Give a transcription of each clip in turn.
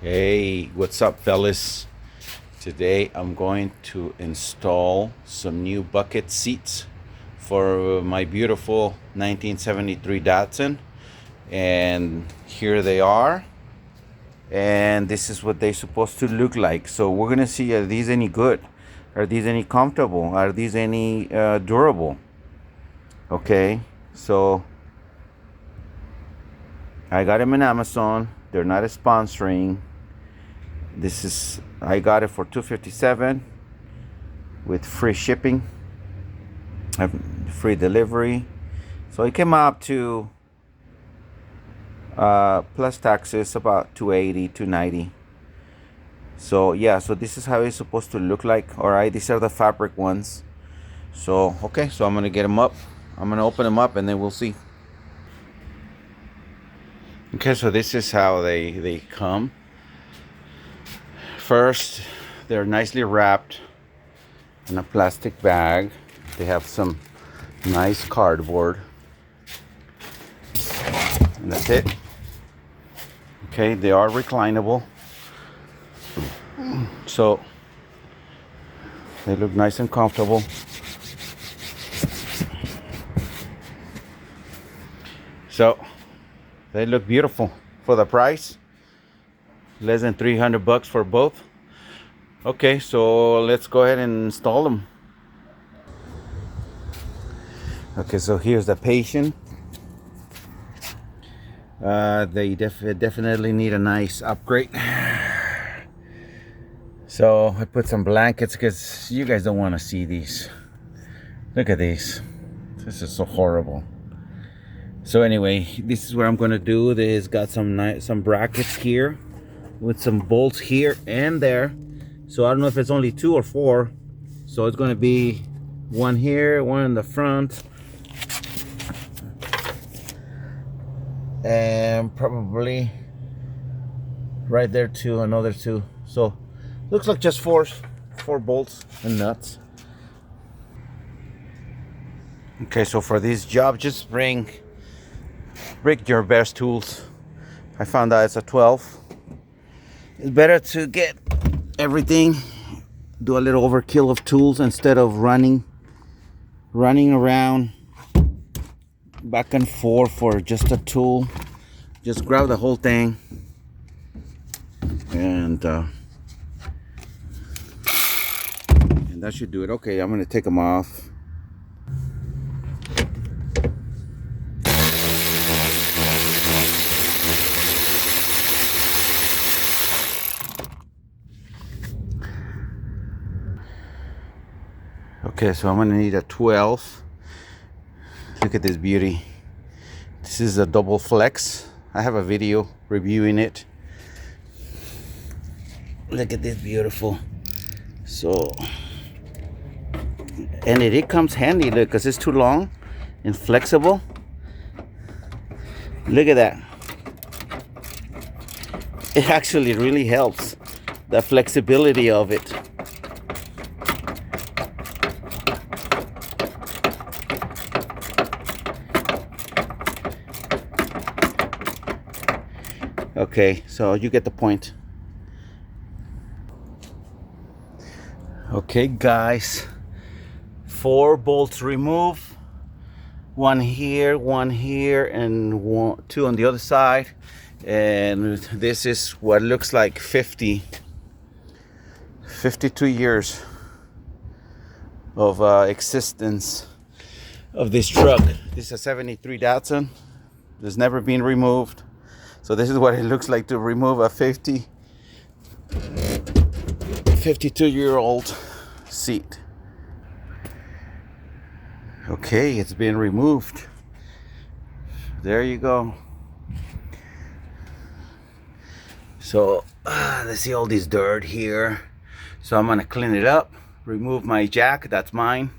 Hey, what's up, fellas? Today I'm going to install some new bucket seats for my beautiful 1973 Datsun. And here they are. And this is what they're supposed to look like. So we're gonna see, are these any good? Are these any comfortable? Are these any durable? Okay, so I got them in Amazon. They're not sponsoring. I got it for $257 with free shipping, free delivery. So it came up to plus taxes about $280, $290. So yeah, so this is how it's supposed to look like. All right, these are the fabric ones. So okay, so I'm gonna get them up. I'm gonna open them up and then we'll see. Okay, so this is how they come. First, they're nicely wrapped in a plastic bag. They have some nice cardboard. And that's it. Okay, they are reclinable. So they look nice and comfortable. So they look beautiful for the price. Less than $300 for both. Okay, so let's go ahead and install them. Okay, so here's the patient. They definitely need a nice upgrade. So I put some blankets because you guys don't want to see these. Look at these. This is so horrible. So anyway, this is what I'm gonna do. There's got some brackets here with some bolts here and there. So I don't know if it's only 2 or 4. So it's gonna be one here, one in the front, and probably right there too, another 2. So looks like just four bolts and nuts. Okay, so for this job, just bring your best tools. I found out it's a 12. It's better to get everything, do a little overkill of tools instead of running around back and forth for just a tool. Just grab the whole thing and that should do it. Okay, I'm gonna take them off. Okay, so I'm gonna need a 12. Look at this beauty. This is a double flex. I have a video reviewing it. Look at this beautiful. So, and it comes handy, look, because it's too long and flexible. Look at that. It actually really helps, the flexibility of it. Okay, so you get the point. Okay, guys, 4 bolts removed. One here, and 2 on the other side. And this is what looks like 52 years of existence of this truck. This is a 73 Datsun. It's never been removed. So this is what it looks like to remove a 52-year-old seat. Okay, it's been removed. There you go. So let's see all this dirt here. So I'm gonna clean it up, remove my jack, that's mine.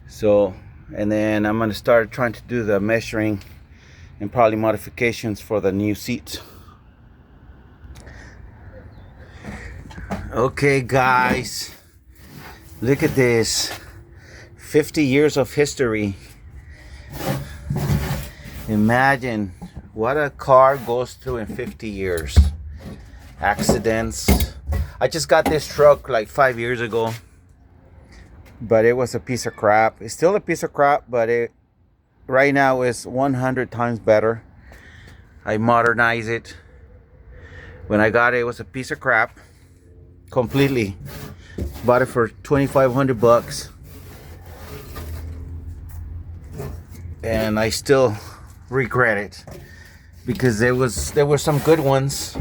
So, and then I'm gonna start trying to do the measuring and probably modifications for the new seats. Okay, guys, look at this. 50 years of history. Imagine what a car goes through in 50 years. accidents. I just got this truck like 5 years ago, but it was a piece of crap. It's still a piece of crap, but it right now is 100 times better. I modernized it. When I got it, it was a piece of crap completely. Bought it for 2,500 bucks, and I still regret it because there were some good ones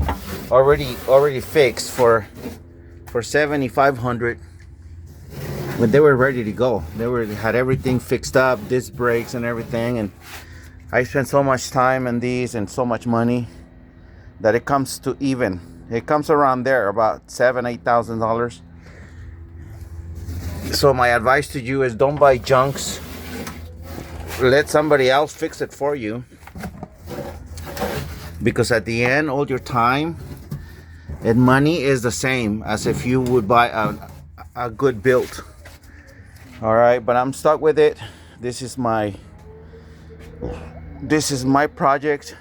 already fixed for 7,500 when they were ready to go. Had everything fixed up, disc brakes and everything, and I spent so much time on these and so much money that it comes to even. It comes around there about $7,000-8,000. So my advice to you is don't buy junks. Let somebody else fix it for you, because at the end all your time and money is the same as if you would buy a good build. All right, but I'm stuck with it. This is my project.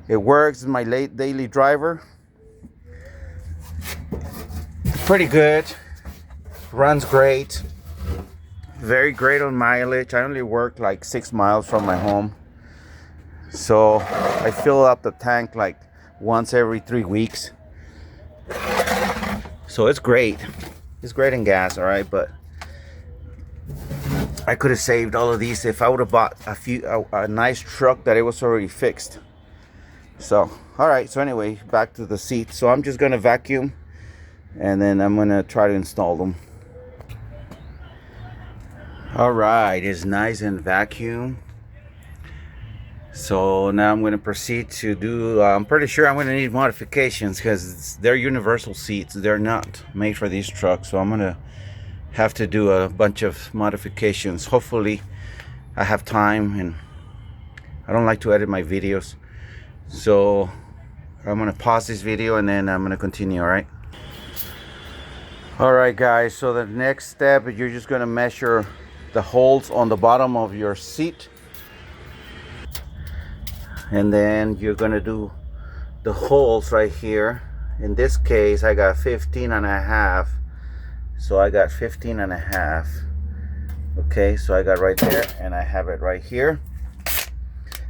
It works. It's my daily driver. Pretty good. Runs great. Very great on mileage. I only work like 6 miles from my home, so I fill up the tank like once every 3 weeks. So it's great. It's great in gas, all right, but I could have saved all of these if I would have bought a nice truck that it was already fixed. So, all right. So anyway, back to the seat. So I'm just gonna vacuum, and then I'm gonna try to install them. All right, it's nice and vacuum. So now I'm gonna proceed to do. I'm pretty sure I'm gonna need modifications because they're universal seats. They're not made for these trucks. So I'm gonna have to do a bunch of modifications. Hopefully I have time, and I don't like to edit my videos, so I'm gonna pause this video and then I'm gonna continue. All right guys, so the next step, you're just gonna measure the holes on the bottom of your seat, and then you're gonna do the holes right here. In this case I got 15.5, so I got 15.5. Okay, so I got right there, and I have it right here.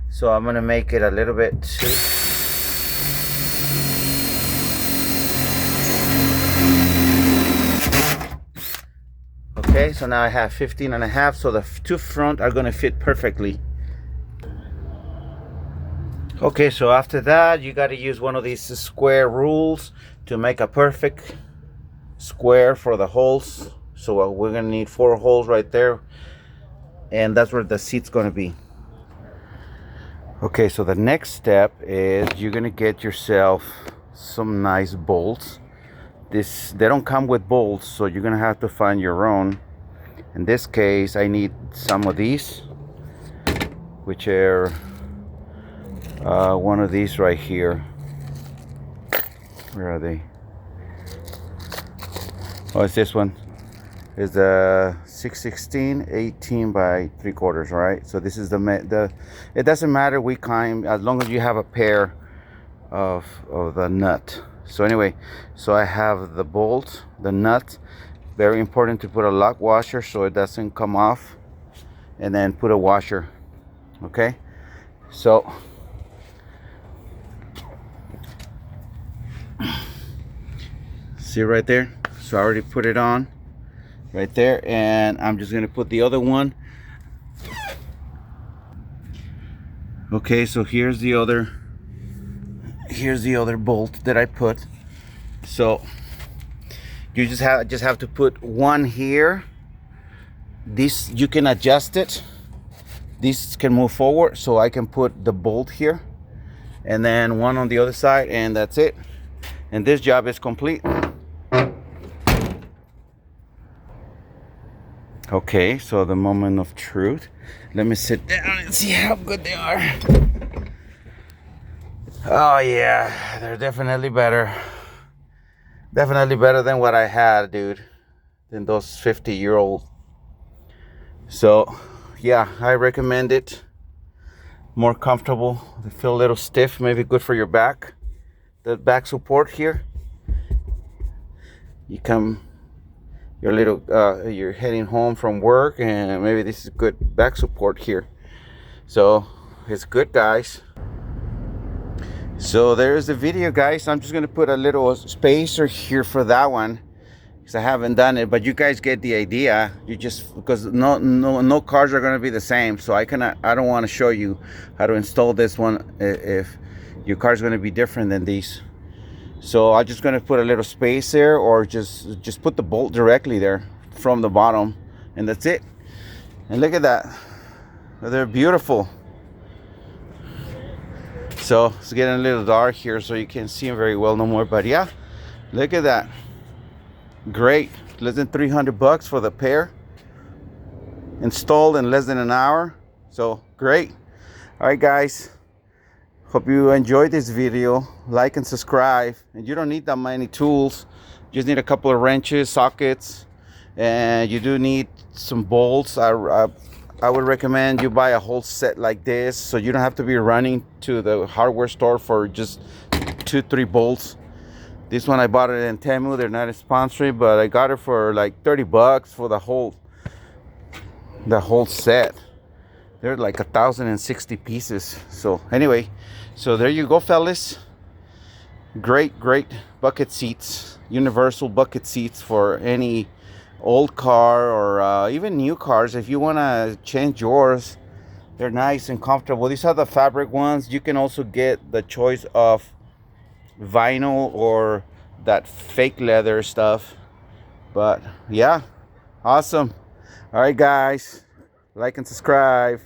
So I'm gonna make it a little bit too. Okay, so now I have 15.5, so the two front are gonna fit perfectly. Okay, so after that you got to use one of these square rules to make a perfect square for the holes. So we're gonna need 4 holes right there, and that's where the seat's gonna be. Okay, so the next step is you're gonna get yourself some nice bolts. They don't come with bolts, so you're gonna have to find your own. In this case I need some of these, which are one of these right here. Where are they? Oh, it's this one. Is the 6/16 18 by 3/4, right? So this is the it doesn't matter which kind, as long as you have a pair of the nut. So anyway, so I have the bolt, the nut. Very important to put a lock washer so it doesn't come off, and then put a washer. Okay, so see right there. So I already put it on right there, and I'm just gonna put the other one. Okay, so here's the other bolt that I put. So you just have to put one here. This, you can adjust it. This can move forward, so I can put the bolt here, and then one on the other side, and that's it. And this job is complete. Okay, so the moment of truth. Let me sit down and see how good they are. Oh yeah, they're definitely better. Definitely better than what I had, dude. Than those 50-year-old. So yeah, I recommend it. More comfortable. They feel a little stiff, maybe good for your back. the back support here. You come, you're heading home from work, and maybe this is good back support here. So it's good, guys. So there's the video, guys. I'm just gonna put a little spacer here for that one because I haven't done it, but you guys get the idea. You just, because no cars are gonna be the same, so I don't want to show you how to install this one if your car's gonna be different than these. So I'm just gonna put a little space there, or just put the bolt directly there from the bottom, and that's it. And look at that, they're beautiful. So it's getting a little dark here, so you can't see them very well no more, but yeah, look at that. Great. Less than 300 bucks for the pair, installed in less than an hour. So great. All right, guys, hope you enjoyed this video. Like and subscribe. And you don't need that many tools, you just need a couple of wrenches, sockets, and you do need some bolts. I would recommend you buy a whole set like this, so you don't have to be running to the hardware store for just 2-3 bolts. This one I bought it in Temu. They're not sponsoring, but I got it for like 30 bucks for the whole set. They're like 1,060 pieces. So anyway, so there you go, fellas. Great bucket seats, universal bucket seats for any old car, or even new cars. If you want to change yours, they're nice and comfortable. These are the fabric ones. You can also get the choice of vinyl or that fake leather stuff. But yeah, awesome. All right, guys, like and subscribe.